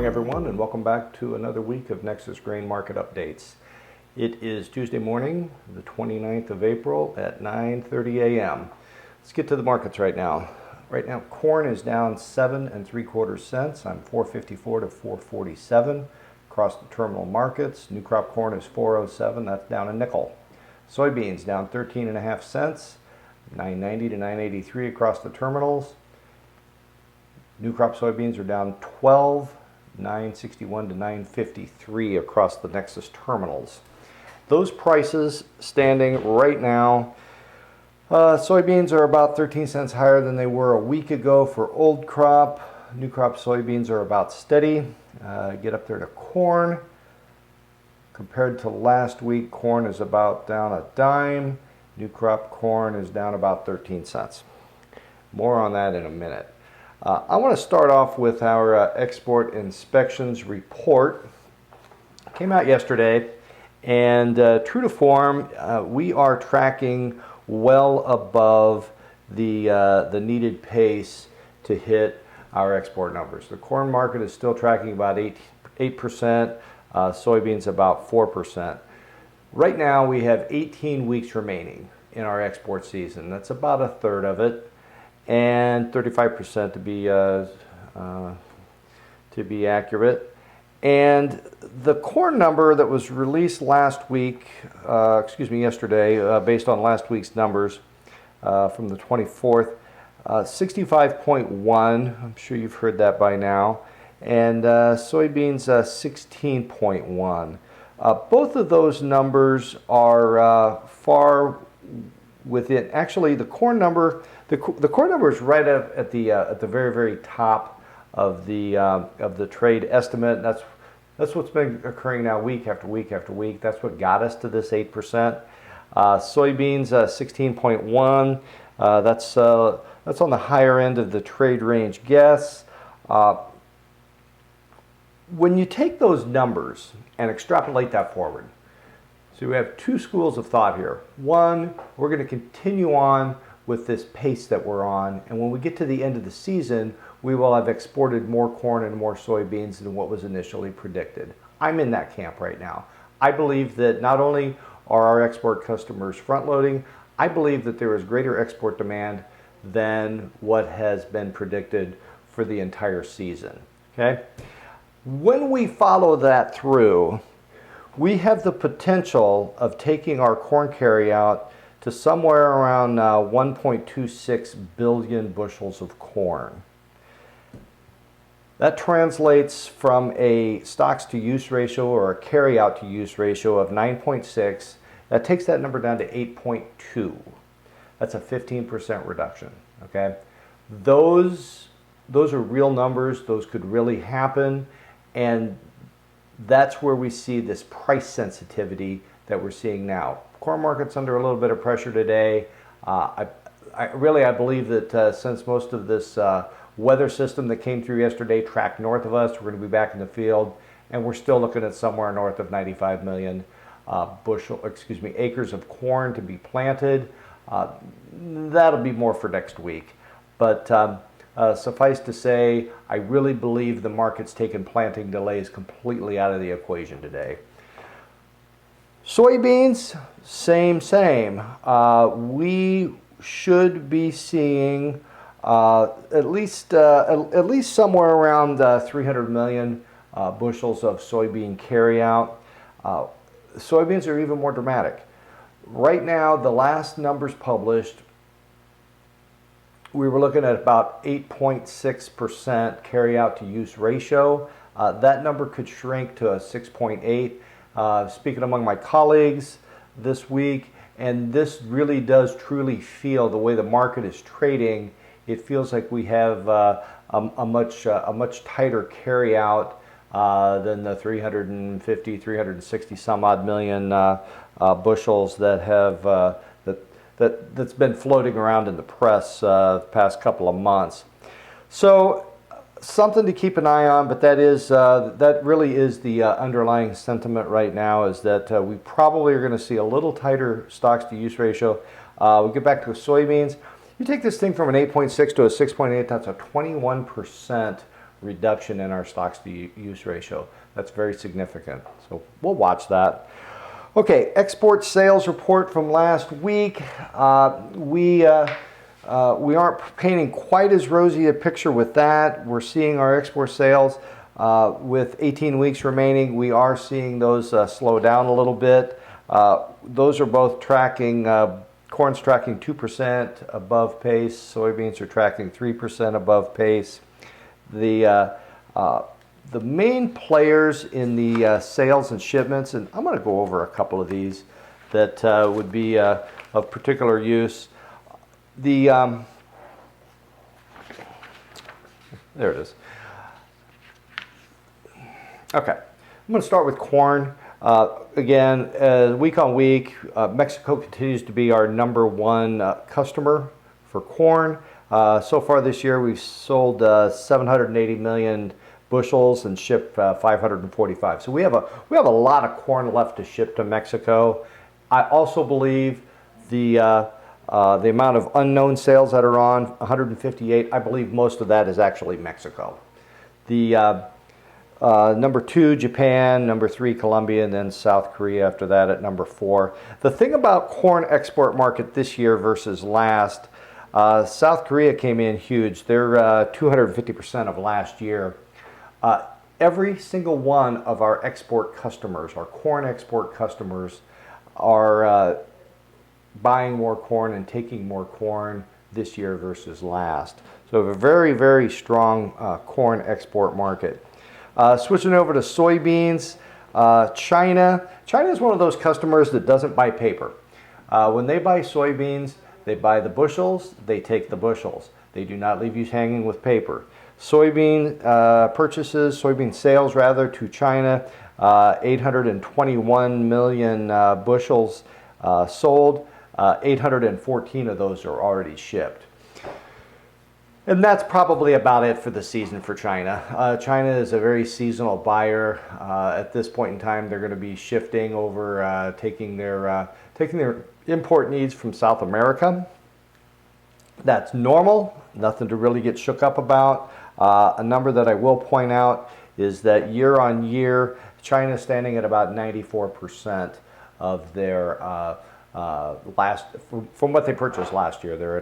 everyone, and welcome back to another week of Nexus Grain Market Updates. It is Tuesday morning, the 29th of April at 9:30 a.m. Let's get to the markets right now. Right now, corn is down 7 3/4 cents. I'm 454 to 447 across the terminal markets. New crop corn is 407. That's down a nickel. Soybeans down 13.5 cents. 990 to 983 across the terminals. New crop soybeans are down 12, 961 to 953 across the Nexus terminals. Those prices standing right now, soybeans are about 13 cents higher than they were a week ago for old crop. New crop soybeans are about steady. Get up there to corn. Compared to last week, corn is about down a dime. New crop corn is down about 13 cents. More on that in a minute. I want to start off with our export inspections report. It came out yesterday, and true to form, we are tracking well above the needed pace to hit our export numbers. The corn market is still tracking about 8%, soybeans about 4%. Right now we have 18 weeks remaining in our export season. That's about a third of it, and 35% to be accurate. And the corn number that was released last week, yesterday, based on last week's numbers from the 24th, 65.1. I'm sure you've heard that by now. And soybeans 16.1. Both of those numbers are far within. Actually, the corn number, the corn number is right at the very top of the trade estimate. That's what's been occurring now week after week after week. That's what got us to this 8%. Soybeans 16.1. That's on the higher end of the trade range guess. When you take those numbers and extrapolate that forward, so we have two schools of thought here. One, we're going to continue on with this pace that we're on, and when we get to the end of the season, we will have exported more corn and more soybeans than what was initially predicted. I'm in that camp right now. I believe that not only are our export customers front-loading, I believe that there is greater export demand than what has been predicted for the entire season. Okay? When we follow that through, we have the potential of taking our corn carryout to somewhere around 1.26 billion bushels of corn. That translates from a stocks to use ratio or a carryout to use ratio of 9.6. That takes that number down to 8.2. That's a 15% reduction. Okay, those are real numbers. Those could really happen, and that's where we see this price sensitivity that we're seeing now. Corn market's under a little bit of pressure today. I believe that since most of this weather system that came through yesterday tracked north of us, we're going to be back in the field, and we're still looking at somewhere north of 95 million acres of corn to be planted. That'll be more for next week, but suffice to say, I really believe the market's taken planting delays completely out of the equation today. Soybeans, same. We should be seeing at least somewhere around 300 million bushels of soybean carryout. Soybeans are even more dramatic. Right now, the last numbers published, we were looking at about 8.6% carryout to use ratio. That number could shrink to a 6.8. Speaking among my colleagues this week, and this really does truly feel the way the market is trading. It feels like we have a much tighter carryout than the 350, 360 some odd million bushels that have that's been floating around in the press the past couple of months. So something to keep an eye on, but that really is the underlying sentiment right now, is that we probably are going to see a little tighter stocks to use ratio. We get back to soybeans. You take this thing from an 8.6 to a 6.8, that's a 21% reduction in our stocks to use ratio. That's very significant. So we'll watch that. Okay, export sales report from last week. We aren't painting quite as rosy a picture with that. We're seeing our export sales with 18 weeks remaining. We are seeing those slow down a little bit. Those are both tracking, corn's tracking 2% above pace. Soybeans are tracking 3% above pace. The main players in the sales and shipments, and I'm going to go over a couple of these that would be of particular use. There it is. Okay, I'm going to start with corn. Again, week on week, Mexico continues to be our #1 customer for corn. So far this year, we've sold 780 million bushels and shipped 545. So we have a lot of corn left to ship to Mexico. I also believe the amount of unknown sales that are on 158. I believe most of that is actually Mexico. The #2 Japan, #3 Colombia, and then South Korea after that at #4. The thing about corn export market this year versus last, South Korea came in huge. They're 250% of last year. Every single one of our export customers, our corn export customers, are buying more corn and taking more corn this year versus last. So we have a very, very strong corn export market. Switching over to soybeans, China is one of those customers that doesn't buy paper. When they buy soybeans, they buy the bushels, they take the bushels. They do not leave you hanging with paper. Soybean sales rather to China, 821 million bushels sold. 814 of those are already shipped. And that's probably about it for the season for China. China is a very seasonal buyer. At this point in time, they're going to be shifting over, taking their import needs from South America. That's normal, nothing to really get shook up about. A number that I will point out is that year on year, China is standing at about 94% of their from what they purchased last year. They're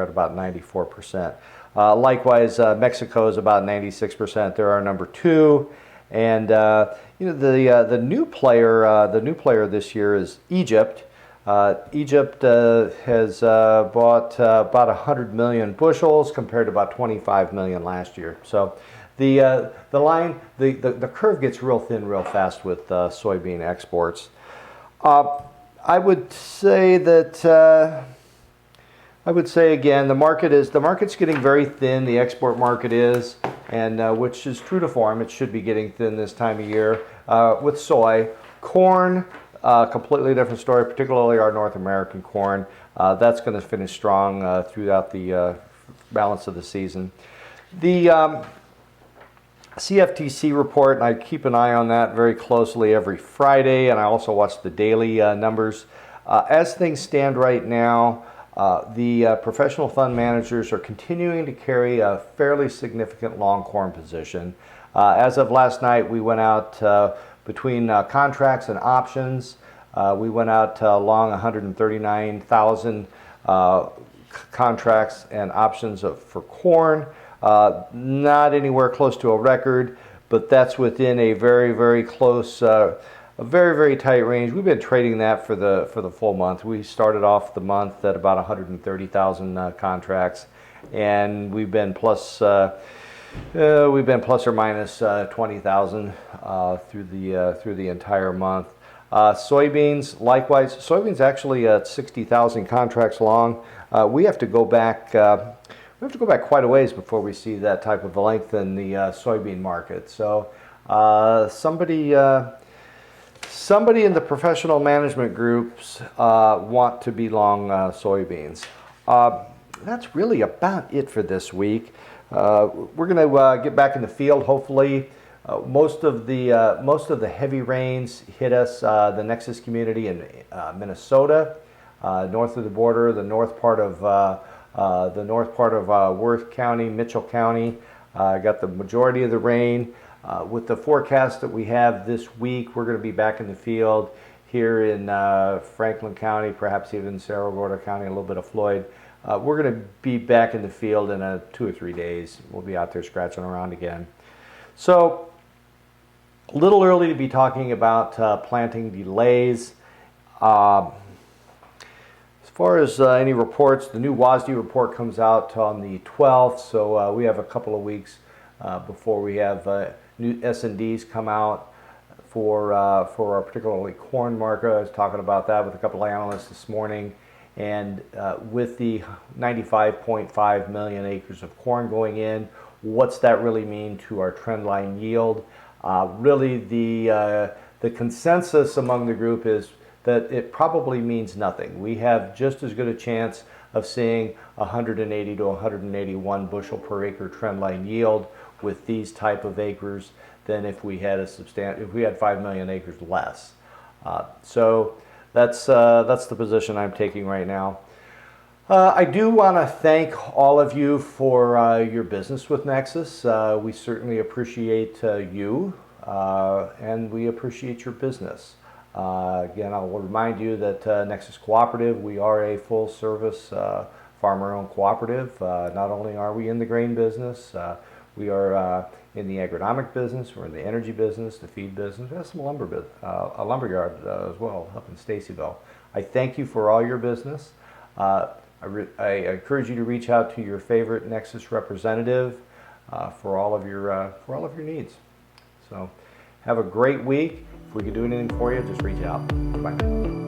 at about 94%. Likewise, Mexico is about 96%. They're our #2, and the new player this year is Egypt. Egypt has bought about 100 million bushels compared to about 25 million last year. So the curve gets real thin real fast with soybean exports. I would say again, the market's getting very thin. The export market is, and which is true to form. It should be getting thin this time of year with soy. Corn, completely different story. Particularly our North American corn. That's going to finish strong throughout the balance of the season. The CFTC report, and I keep an eye on that very closely every Friday, and I also watch the daily numbers. As things stand right now, the professional fund managers are continuing to carry a fairly significant long corn position. As of last night, we went out between contracts and options. We went out long 139,000 contracts and options for corn. Not anywhere close to a record, but that's within a very, very close, a very, very tight range. We've been trading that for the full month. We started off the month at about 130,000 contracts, and we've been plus or minus 20,000 through the entire month. Soybeans, likewise. Soybeans actually at 60,000 contracts long. We have to go back. We have to go back quite a ways before we see that type of length in the soybean market. So somebody in the professional management groups want to be long soybeans. That's really about it for this week. We're going to get back in the field. Hopefully, most of the heavy rains hit us, the Nexus community in Minnesota, north of the border, the north part of Worth County, Mitchell County. Got the majority of the rain. With the forecast that we have this week, we're going to be back in the field here in Franklin County, perhaps even Cerro Gordo County, a little bit of Floyd. We're going to be back in the field in 2 or 3 days. We'll be out there scratching around again. So a little early to be talking about planting delays. As far as any reports, the new WASDE report comes out on the 12th, so we have a couple of weeks before we have new S&Ds come out for our particularly corn market. I was talking about that with a couple of analysts this morning, and with the 95.5 million acres of corn going in, what's that really mean to our trendline yield? Really, the consensus among the group is that it probably means nothing. We have just as good a chance of seeing 180 to 181 bushel per acre trendline yield with these type of acres than if we had if we had 5 million acres less. So that's the position I'm taking right now. I do want to thank all of you for your business with Nexus. We certainly appreciate you, and we appreciate your business. Again, I'll remind you that Nexus Cooperative, we are a full-service farmer-owned cooperative. Not only are we in the grain business, we are in the agronomic business, we're in the energy business, the feed business, we have some a lumberyard as well up in Stacyville. I thank you for all your business. I encourage you to reach out to your favorite Nexus representative for all of your needs. So have a great week. If we can do anything for you, just reach out. Bye.